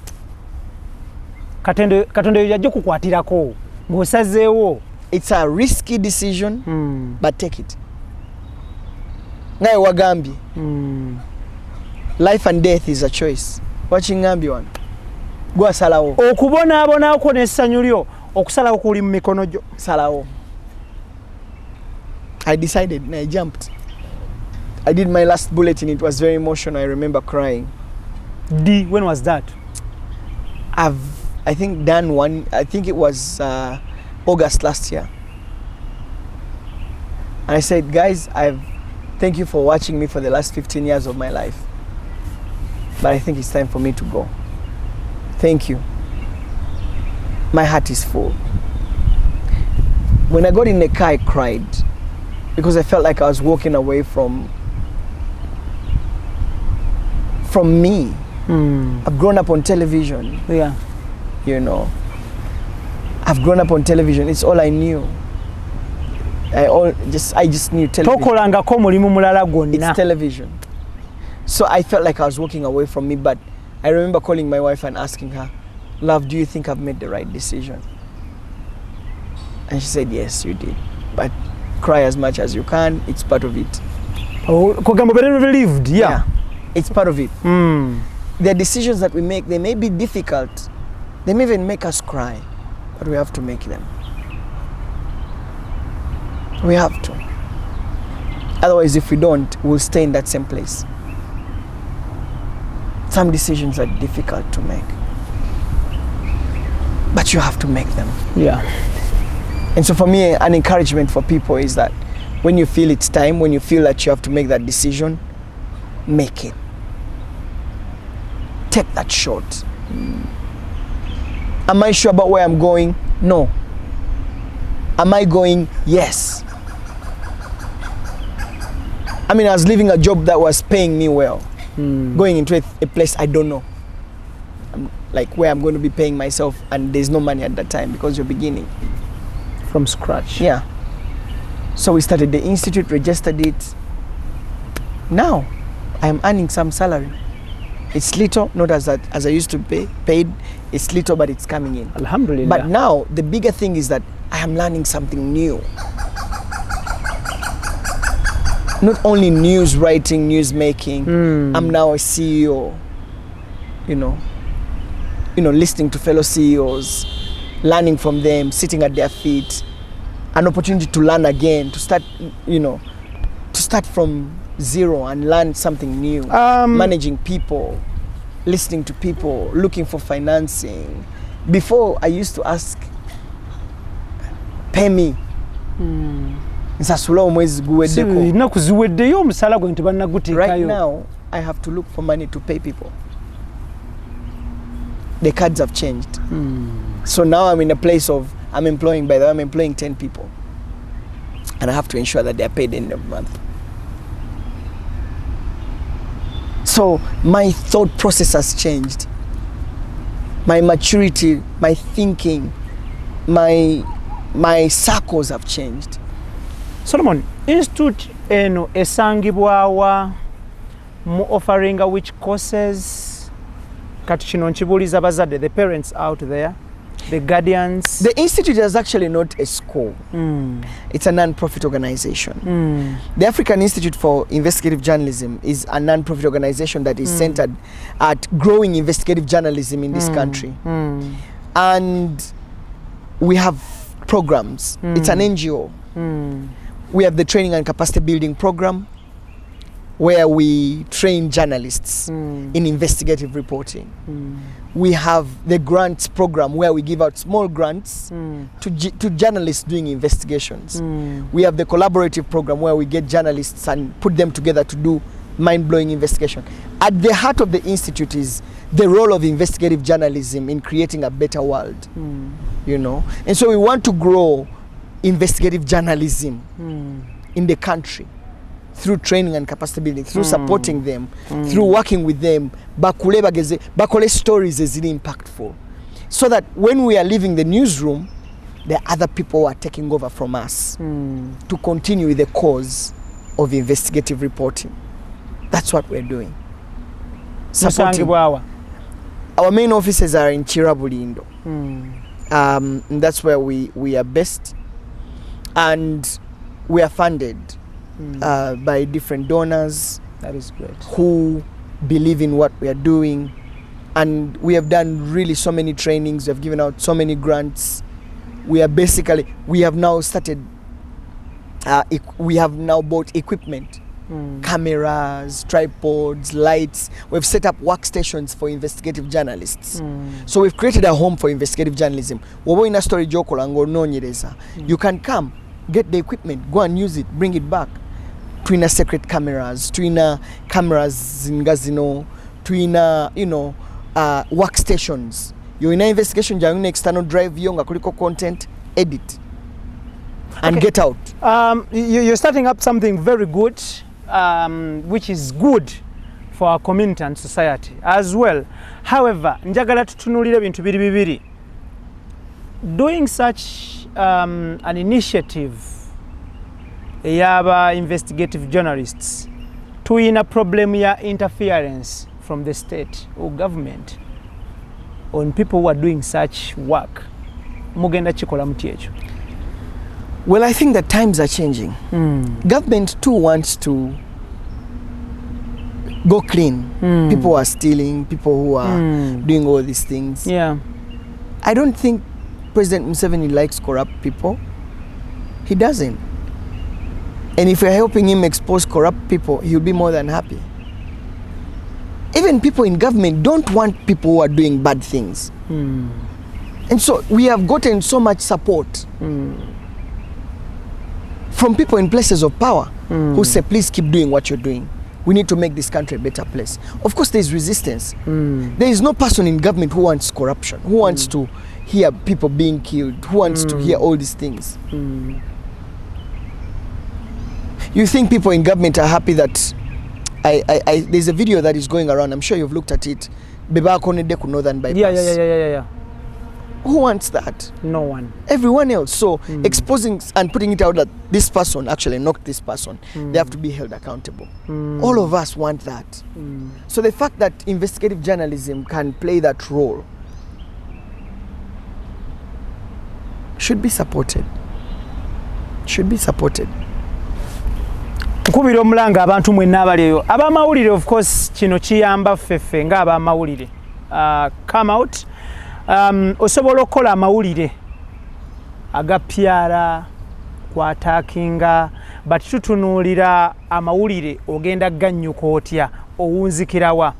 Katonda yajja kukwatirako ng'osazeewo.
It's a risky decision, but take it. Naye wagambye. Life and death is a choice. Wakiŋŋambye wano. Gwe asalawo.
Okubonaabonaako n'essanyu lyo okusalawo kuli mu mikono gyo.
Salawo. I decided and I jumped. I did my last bulletin. It was very emotional. I remember crying.
When was that?
I think done one. I think it was August last year. And I said, guys, thank you for watching me for the last 15 years of my life. But I think it's time for me to go. Thank you. My heart is full. When I got in the car, I cried because I felt like I was walking away from me. I've grown up on television.
Yeah.
You know, I've grown up on television. It's all I knew. I just knew television. It's television. So I felt like I was walking away from me, but I remember calling my wife and asking her, love, do you think I've made the right decision? And she said, yes, you did. But cry as much as you can. It's part of it.
Oh, relieved. Yeah.
It's part of it. The decisions that we make, they may be difficult. They may even make us cry, but we have to make them. We have to. Otherwise, if we don't, we'll stay in that same place. Some decisions are difficult to make, but you have to make them.
Yeah.
And so for me, an encouragement for people is that when you feel it's time, when you feel that you have to make that decision, make it. Take that shot. Am I sure about where I'm going? No. Am I going? Yes. I mean, I was leaving a job that was paying me well. Going into a place I don't know. Like where I'm going to be paying myself, and there's no money at that time because you're beginning.
From scratch.
Yeah. So we started the institute, registered it. Now, I'm earning some salary. It's little, not as I used to pay. Paid, it's little, but it's coming in.
Alhamdulillah.
But now, the bigger thing is that I am learning something new. Not only news writing, news making. I'm now a CEO. You know, listening to fellow CEOs, learning from them, sitting at their feet, an opportunity to learn again, to start, to start from zero and learn something new, managing people, listening to people, looking for financing. Before, I used to ask, pay me. Right now, I have to look for money to pay people. The cards have changed. So now I'm in a place of, I'm employing 10 people. And I have to ensure that they're paid in the month. So my thought process has changed. My maturity, my thinking, my circles have changed.
Solomon, Institute eno esangibwawa mu offering which courses kati kino nkibuuliza bazadde, the parents out there, the guardians?
The institute is actually not a school. It's a non-profit organization. The African Institute for Investigative Journalism is a non-profit organization that is centered at growing investigative journalism in this country. And we have programs. It's an NGO. We have the training and capacity building program, where we train journalists in investigative reporting. We have the grants program, where we give out small grants to journalists doing investigations. We have the collaborative program, where we get journalists and put them together to do mind-blowing investigation. At the heart of the institute is the role of investigative journalism in creating a better world, And so we want to grow investigative journalism in the country through training and capacity building, through supporting them, through working with them, bakole stories is really impactful. So that when we are leaving the newsroom, there are other people who are taking over from us to continue with the cause of investigative reporting. That's what we're doing. Supporting. Our main offices are in Chirabulindo. That's where we are based. And we are funded by different donors.
That is great. Who
believe in what we are doing. And we have done really so many trainings. We have given out so many grants. We have now started, we have now bought equipment, cameras, tripods, lights. We've set up workstations for investigative journalists. So we've created a home for investigative journalism. You can come, get the equipment, go and use it, bring it back. Twina secret cameras, twina cameras in Gazino, twina, workstations. You're in an investigation, you're in external drive, you're critical content, edit, and get out.
You're starting up something very good, which is good for our community and society as well. However, njagala tutunulire bintu bibiri. Doing such an initiative yaba investigative journalists tuyina problem ya interference from the state or government on people who are doing such work. Mugenda chikola muti ekyo?
Well, I think that times are changing. Government too wants to go clean. People who are stealing, people who are doing all these things.
Yeah.
I don't think President Museveni likes corrupt people. He doesn't. And if we're helping him expose corrupt people, he'll be more than happy. Even people in government don't want people who are doing bad things. And so we have gotten so much support from people in places of power who say, please keep doing what you're doing. We need to make this country a better place. Of course, there's resistance. There is no person in government who wants corruption, who wants to hear people being killed, who wants to hear all these things. You think people in government are happy that there's a video that is going around, I'm sure you've looked at it, Beba Konede Northern Bypass.
Yeah.
Who wants that?
No one.
Everyone else. So exposing and putting it out that this person actually knocked this person, they have to be held accountable. All of us want that. So the fact that investigative journalism can play that role should be supported. Should be supported.
Nkubira omulanga abantu mwenna abaleyo abamawulire, of course kino kiyamba ffeffe nga abamawulire come out osobola okukola amawulire agapyala kwatakinga but tutunuulira amawulire ogenda gannyuka otya owunzikirawa.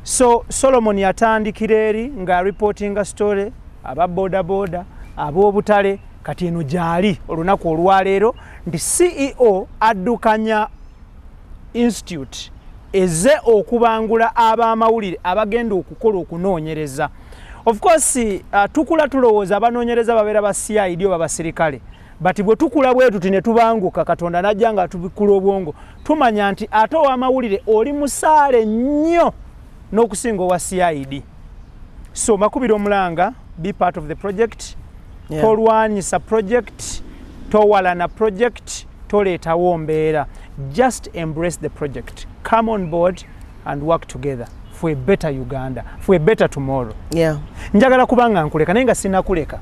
So Solomon yatandikira eri nga reportinga story aba boda ab'obutale kati eno gyali olunaku olwaleero nti CEO addukanya institute eze okubangula ab'amawulire abagenda okukola okunoonyereza. Of course tukula tulowooza abanoonyereza babeera ba CID oba basirikale, but bwe tukula bwetu ne tubanguka Katonda najja nga tubikula obwongo tumanya nti ate ow'amawulire oli musaale nnyo n'okusinga owa CID. So makubira omulanga, be part of the project. Yeah. Tolwanyisa project, towalana project, toleetawo mbeera. Just embrace the project. Come on board and work together for a better Uganda, for a better tomorrow.
Yeah.
Njagala kubanga nkuleka naye nga sinnakuleka.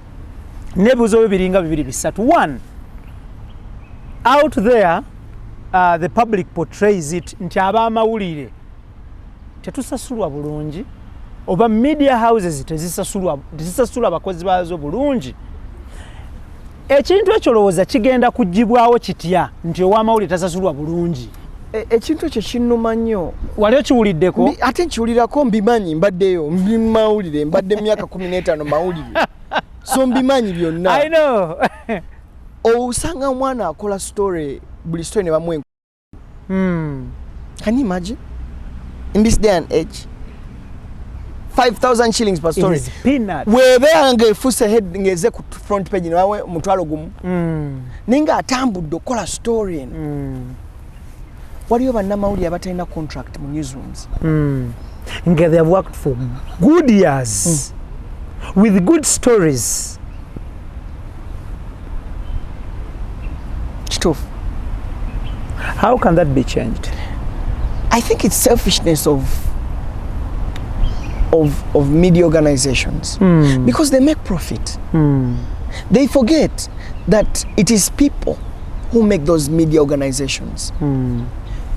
Nebuzo bibiringa bibiri bisatu. One, out there the public portrays it nti ab'amawulire tetusasulwa bulungi oba media houses tezisasulwa abakozi baazo bulungi. Ekintu ekyo lowooza kigenda kugibwawo kitya nti ow'amawulire tasasulwa bulungi?
Ekintu ekyo kinnuma nnyo.
Wali okiwuliddeko?
Ate nkiwulirako mbimanyi, mbaddeyo ndi mawulire, mbadde myaka 15 mawulire. So mbimanyi byonna.
I know.
Osanga omwana akola story, buli story ne bamwe. Can you imagine? In this day and age, 5,000 shillings per story.
It is peanut.
Webe nge fuse head ngeze ku front page nawe mutwalo gumu. Ninga atambudde okola story. Waliyo bannamawulire abatalina contract mu newsrooms.
They have worked for good years with good stories.
Stuff.
How can that be changed?
I think it's selfishness of media organizations because they make profit. They forget that it is people who make those media organizations.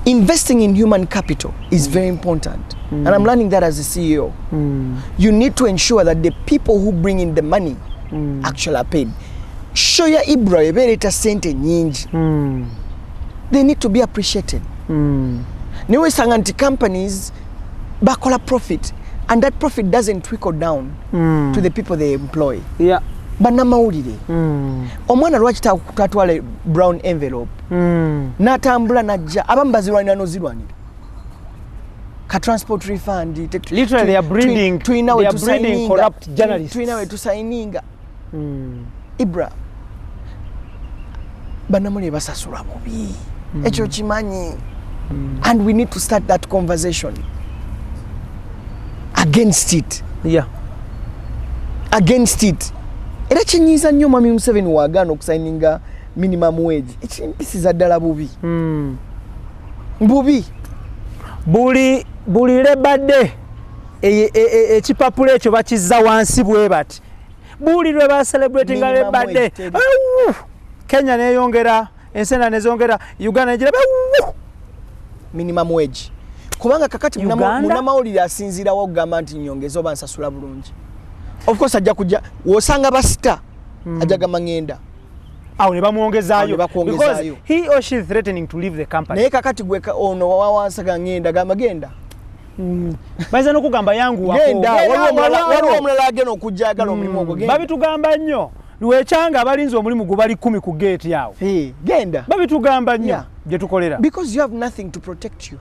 Investing in human capital is very important. And I'm learning that as a CEO. You need to ensure that the people who bring in the money actually are paid. Shoya Ibra ebereta sente nyingi. They need to be appreciated. Niwe sanga nti companies bakola profit and that profit doesn't trickle down to the people they employ.
Yeah.
Bannamawulire. Omwana lwaki tatwala brown envelope. Natambula najja abamu bazirwanira n'ozirwanira. Ka transport refund.
Literally they are breeding corrupt journalists.
Tuina we tusaininga. Ibra. Bannamawulire basasulwa bubi. Ekyo kimanyi. And we need to start that conversation against it.
Yeah.
Against it. Era kinyiza nnyo Mwami Museveni wagaana okusaininga minimum wage. Ekyo ddala bubi. Bubi.
Buli lebadde ekipapula ekyo bakizza wansi bwe bati. Buli lwe ba celebratinga lebadde. Kenya neyongera, Ensena nezongera, Uganda nejira
minimum wage. Kubanga kakati munamawulire asinzirawo okugamba nti nyongeza oba nsasula bulungi. Of course ajja kujja wosanga basita ajja gamba ngenda.
Awo ne bamuongezaayo because he or she is threatening to leave the company.
Naye kakati gwe ono wawansaga ngenda gamba genda.
Baza nokugamba yangu wako.
Genda waliwo omulala agenda okujjagala omulimu ogwo genda.
Babitugamba nnyo. Lwechanga abalinzi omulimu gubali 10 ku gate yawo.
Genda.
Babitugamba nnyo bye tukolera.
Because you have nothing to protect you.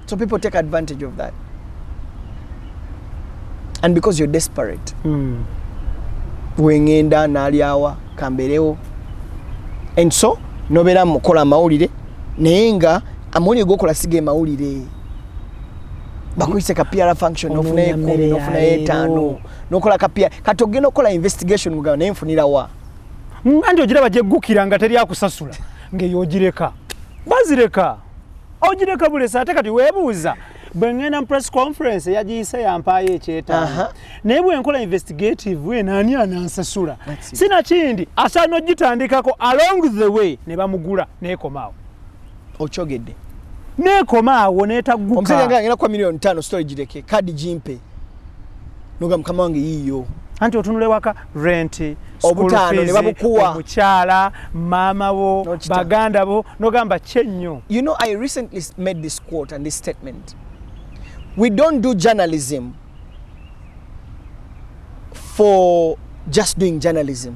So people take advantage of that. And because you're desperate. Wengenda nalyawa kamberewo. And so nobera mukola mawulire nenga amawulire gokola sige mawulire. Bakuyise ka PR function ofuna 10 ofuna 5 nokola ka PR katogenda okola investigation mugaba naye nfunira wa.
Andi ogira baje gukira nga teri akusasula ngeyogireka. Bazireka. Ogireka bulesa ate kati webuuza. Bwengena press conference yagiyise yampaye ekyetaano. Naye bwenkola investigative we nani anansasula. Sina kindi asano gitandikako along the way ne bamugula nekomaawo.
Ochogedde.
Nekomaawo netaguka.
Omusajja ng'agenda kwa $5 million story gireke kadi jimpe. noga mukama wange yiyo
anti otunule waka rent
obutano ne babukuwa
omukyala mama bo baganda bo nogamba kyenyo.
You know, I recently made this quote and this statement. We don't do journalism for just doing journalism.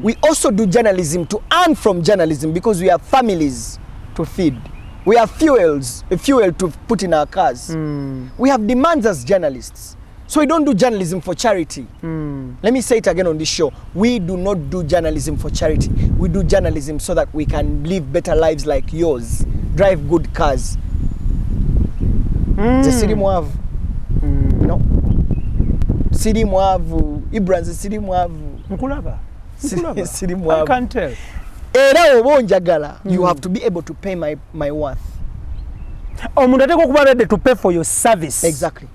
We also do journalism to earn from journalism because we have families to feed. We have fuel to put in our cars. We have demands as journalists. So we don't do journalism for charity. Let me say it again on this show. We do not do journalism for charity. We do journalism so that we can live better lives like yours. Drive good cars. The city mwavu. No. City mwavu. Ibranze city mwavu.
Mkulaba.
City mwavu.
I can tell.
Era obonjagala, you have to be able to pay my worth.
Omuntu ateko kuba ready to pay for your service.
Exactly.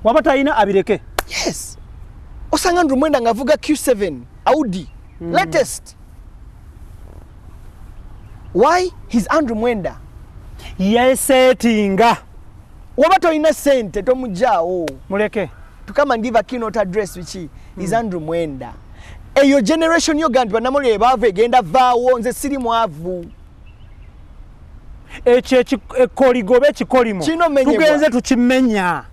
Wabata ina abireke.
Yes. Osanga Andrew Mwenda ngavuga Q7 Audi latest. Why? He's Andrew Mwenda.
Yesetinga.
Wabata ina sente tomujao.
Muleke.
To come and give a keynote address which is Andrew Mwenda. Eyo generation yo gantu banamuli ebava egenda vaawo nze siri mwavu.
Ekoligobe ekikolimo tugenze tukimenya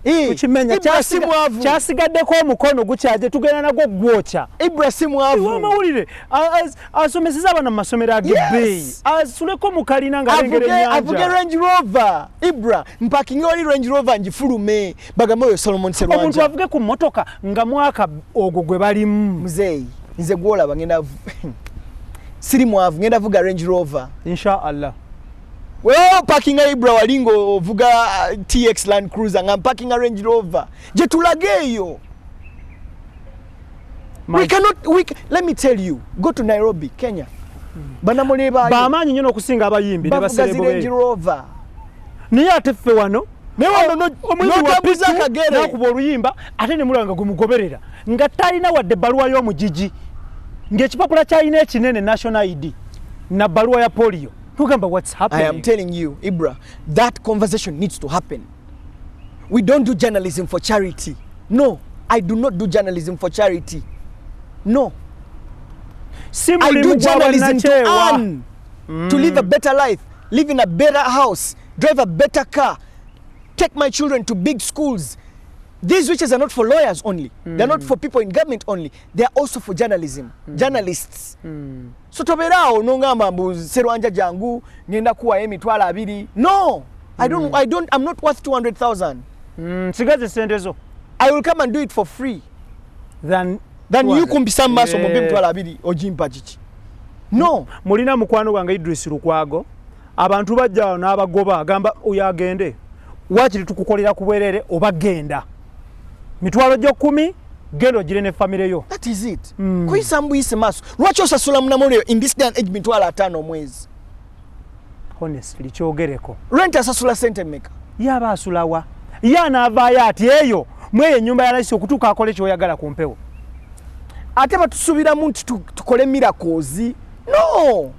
kyasigaddeko omukono gukyaje tugenda nagwo gwokya.
Ibrahim mwavu
amawulire asomeseza abana mu masomero ag'ebbeeyi asuleko mu kalina ng'alengera ennyanja
avuge Range Rover. Ibra mpakingi oli Range Rover njifulume bagamba oyo Solomon Serwanja.
Omuntu avuge ku mmotoka nga mwaka ogwo gwe balimu.
Muzeeyi nze gwolaba ngenda siri mwavu ngenda vuga Range Rover
inshallah.
Well, parking a Ibra walingo vuga TX Land Cruiser ngam parking a Range Rover. Je tulageyo. Let me tell you, go to Nairobi, Kenya. Banamole ba
bamanyi nyono okusinga abayimbi ne baserebo be.
Range Rover.
Niye ateffe wano.
Ne wano no tabuza kagere.
Nakuba oluyimba ate ne mulanga gumugoberera. Nga talina wadde baluwa y'omujiji. Ng'ekipapula kyalina ekinene national ID. Na baluwa ya polio. What's happening?
I am telling you, Ibra, that conversation needs to happen. We don't do journalism for charity. No, I do not do journalism for charity. No. I do journalism to earn, to live a better life, live in a better house, drive a better car, take my children to big schools. These witches are not for lawyers only. They're not for people in government only. They are also for journalism, journalists. So toberao nongamba mbu serwanja jangu ngenda kuwa emitwala abiri. No, I'm not worth 200,000.
Sigaze sendezo.
I will come and do it for free.
Than
you kumpisa maso mu mitwala abiri ojimpa chichi. No,
mulina mukwano gwange Idris Lukwago. Abantu bajja n'abagoba agamba uyagende. Wakiri tukukolera kubwerere obagenda. Mitwalo gyo 10 gendo gire ne family yo.
That is it. Kuisambu ise maso. Lwacho sasula munamole in this day and age mitwala 5 mwezi.
Honestly kyogereko.
Rent asasula sente meka.
Yaba asulawa. Yana avaya ati eyo mweye nyumba ya rais okutuka akole kyoyagala ku mpewo.
Ate batusubira muntu tukole miracles. No.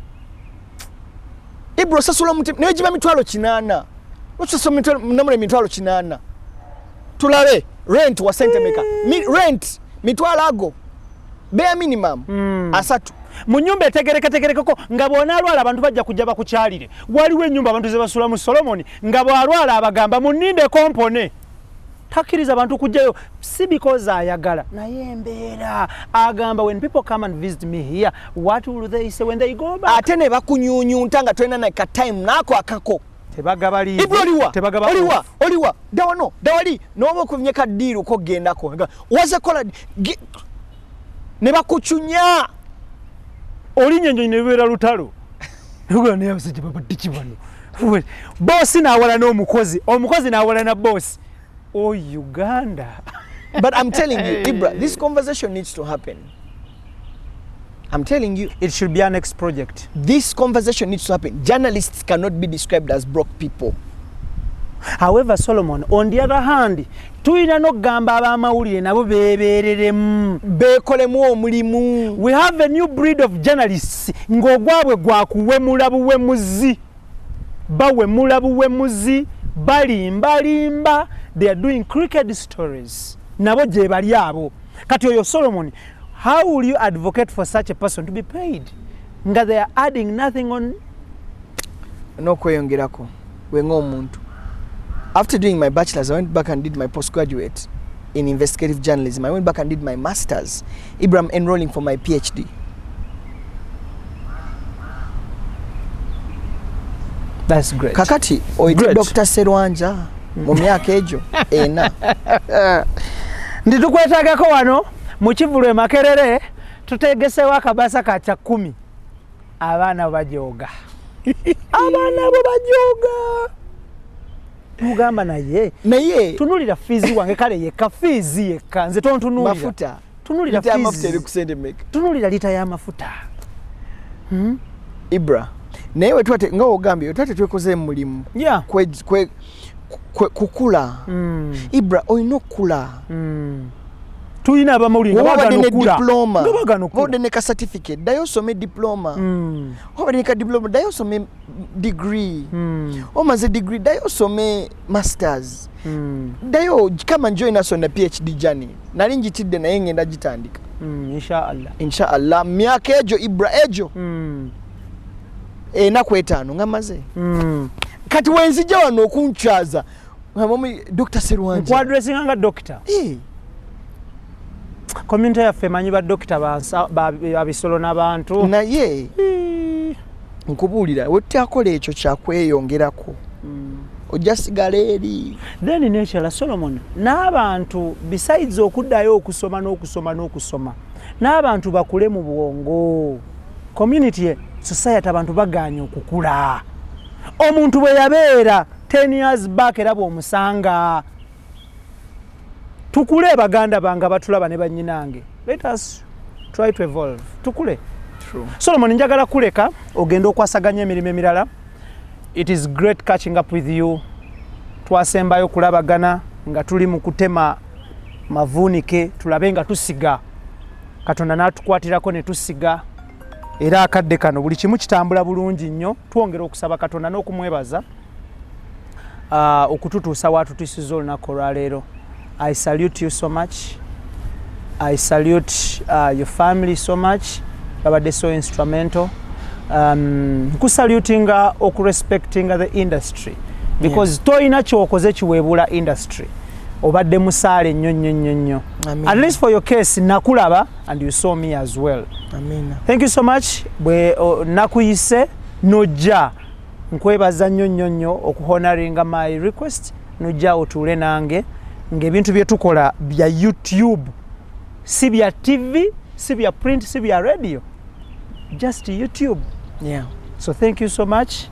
Ibro sasula muti nejiba mitwalo 8. Lwacho sasula munamole mitwalo 8. Tulare rent wa sente meka. Rent mitwala ago bare minimum asatu
mu nyumba etegerekeko nga bona alwala abantu bajja kujja bakukyalire. Waliwo ennyumba abantu ze basula mu Solomon nga bwalwala abagamba muninde kompone takiriza abantu kujjayo si because ayagala naye embeera agamba when people come and visit me here what will they say when they go back.
Ate ne bakunyunyunta nga twena na time nako akako
tebagabali
oliwa dawano dawali nobo kunyeka diru ko genda ko waza kola ne bakuchunya
olinyenjo ne bera lutalo rugo ne yabasije baba dikibano boss na wala no omukozi na wala na boss Uganda.
But I'm telling you Ibra, this conversation needs to happen. I'm telling you,
it should be our next project.
This conversation needs to happen. Journalists cannot be described as broke people.
However, Solomon, on the other hand, tuina no gamba abamawulire nabo bebereremu
bekolemu omulimu.
We have a new breed of journalists ng'ogwabwe gwakuwemula buwemuzi bawemula buwemuzi balimba. They are doing crooked stories. nabo gye bali abo. Kati oyo Solomon, how will you advocate for such a person to be paid nga they are adding nothing on?
No kweyongerako wenga omuntu. After doing my bachelor's, I went back and did my postgraduate in investigative journalism. I went back and did my master's. Ibrahim enrolling for my PhD.
That's great.
Kakati oite Dr. Serwanja mu myaka ejo ena.
Ndi tukwetagako wano mu Kivulwe Makerere tutegesewo akabasa ka 10 abaana bajoga. Abaana bo bajoga. Mugamba naye tunulira fizi wange kale yeka fizi yeka nze tontunulira
mafuta
tunulira
fizi mafuta eri kusende make
tunulira lita ya mafuta
Ibra naye twate nga ogambye twate twekoze mulimu kukula Ibra oyino kula
tuyina abamuli nga bagano kula
diploma ngode ne ka certificate dayo some diploma oba ne ka diploma dayo some degree omaze degree dayo some masters dayo kama join us on the PhD journey nali njitidde naye ngenda gitandika inshallah myaka ejo Ibra ejo na kwetano ngamaze kati wenzija wano okunchaza ngamomi Dr. Serwanja
kwa addressing nga doctor community ya femanyi ba doctor babisolo n'abantu
naye nkubulira wetakola ekyo kyakweyongerako ojasigala eri
then nature Solomon n'abantu besides okuddayo okusoma n'abantu bakule mu bwongo community society abantu baganya okukula omuntu bwe yabeera 10 years back era bw'omusanga tukule baganda banga batulaba ne bannyinange. Let us try to evolve. Tukule.
True.
Solomon njagala kuleka ogenda okwasaganya emirimu emirala. It is great catching up with you. Twasembayo kulabagana nga tuli mu kutema mavunike tulabe nga tusiga. Katonda n'atukwatirako ne tusiga. Era akadde kano buli kimu kitambula bulungi nnyo. Twongera okusaba Katonda n'okumwebaza okututuusa waatutuusiza olunaku olwaleero. I salute you so much. I salute your family so much. Babadde so instrumental. Kusaluting okurespecting the industry. Because toyina kyokoze kiweebula industry. Obadde musaale nnyo. At least for your case, nakulaba and you saw me as well.
Amen.
Thank you so much. Bwe nakuyise nojja nkwebaza nnyo okuhonoringa my request. Nojja otuule nange. Ngebintu byetukola bya YouTube, si bya TV, si bya print, si bya radio. Just YouTube.
Yeah.
So thank you so much.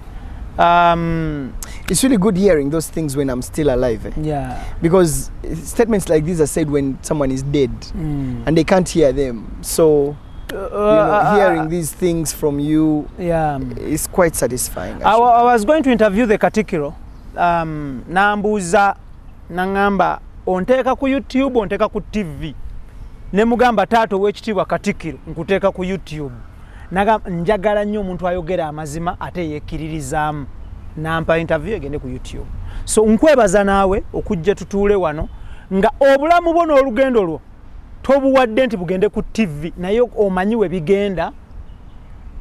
It's really good hearing those things when I'm still alive.
Yeah.
Because statements like these are said when someone is dead and they can't hear them. So hearing these things from you is quite satisfying.
I was going to interview the Katikiro. Nambuza nangamba onteeka ku YouTube onteeka ku TV ne mugamba taato w'ekitiibwa Katikiro nkuteeka ku YouTube njagala nnyo omuntu ayogera amazima ate yekkiririzaamu nampa interview egende ku YouTube. So nkwebaza naawe okujja tutuule wano nga obulamu bwo n'olugendo lwo tobuwadde nti bugende ku TV naye omanyi we bigenda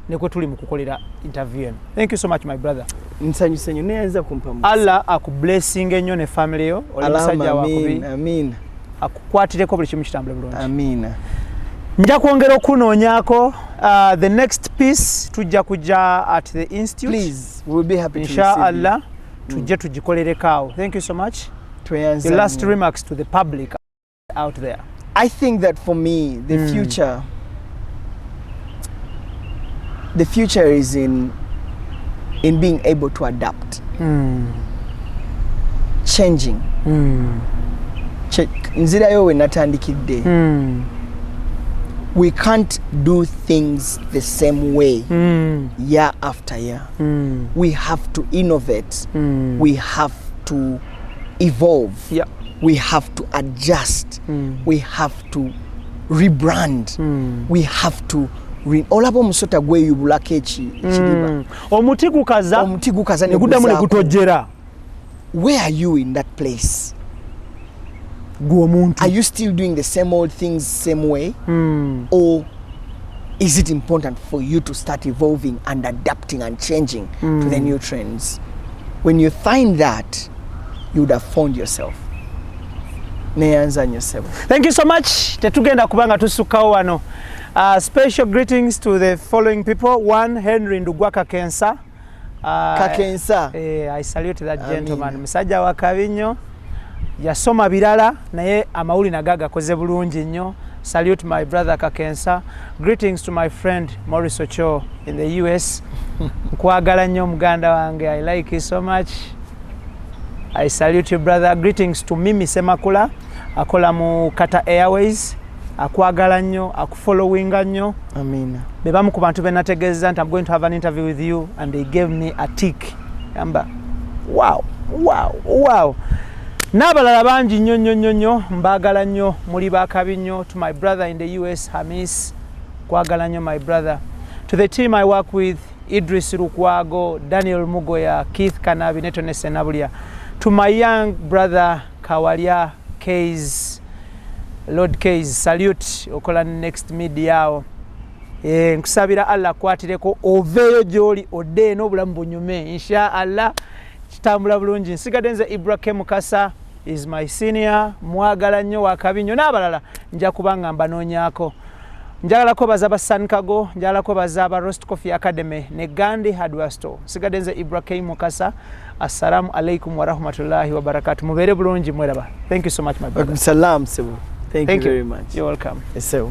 ne kwe tuli mu kukolera interview eno. Thank you so much my brother.
Nsanyuse nnyo neyanza kumpamu.
Allah akublessing ennyo ne family yo oli musajja wakubi.
Amin.
Akukwatireko buli kimu kitambule bulungi.
Amin.
Nja kwongera okunoonyaako the next piece tujja kujja at the institute.
Please, we'll be happy to receive
inshallah tujje tugikolereko. Thank you so much.
Tuyanza.
Your last remarks to the public out there.
I think that for me the future is in being able to adapt. Changing. Nzira yo we natandikidde. We can't do things the same way year after year. We have to innovate. We have to evolve.
Yeah.
We have to adjust. We have to rebrand. We have to olaba omusota gweyubulako ekiriba
omuti gukaza ne guddamu ne gutojjera.
Where are you in that place? Are you still doing the same old things same way? Or is it important for you to start evolving and adapting and changing to the new trends? When you find that, you would have found yourself.
Thank you so much. Tetugenda kubanga tusukawo wano. Special greetings to the following people. One, Henry Ndugwa Kakensa.
Kakensa.
I salute that gentleman. Musajja wa Kabinyo. Yasoma birala naye amawuli nagaga koze bulungi nnyo. Salute my brother Kakensa. Greetings to my friend Maurice Ocho in the US. Nkwagala nnyo muganda wange. I like you so much. I salute you, brother. Greetings to Mimi Semakula. Akola mu Kata Airways. Akwagala nnyo, akufollowinga nnyo.
Amina.
Bebamu ku bantu benategeza nti I'm going to have an interview with you, and they gave me a tick. Yamba. Wow. N'abalala bangi nnyo mbagala nnyo muli bakabi nnyo. To my brother in the US, Hamis, kwagala nnyo my brother. To the team I work with, Idris Rukwago, Daniel Mugoya, Keith Kanabi, Netone Senabulia. To my young brother Kawalia Kays, Lord Kays, salute okola next media. Nkusabira Allah kwatireko oveyo joli ode n'obulamu bunyume insha Allah kitambula bulungi. Nsigadde nze Ibrahim Mukasa is my senior, mwagala nnyo wa Kabinyo n'abalala nja kubanga mbanoonyako. Njagala ko bazaba Sankago, njagala ko bazaba Roast Coffee Academy ne Gandhi Hardware Store. Nsigadde nze Ibrahim Mukasa. Assalamu alaikum wa rahmatullahi wa barakatuh. Mubere bulungi mweraba. Thank you so much my brother.
Salam Sebu. Thank you very much.
You're welcome.
Yes, sir.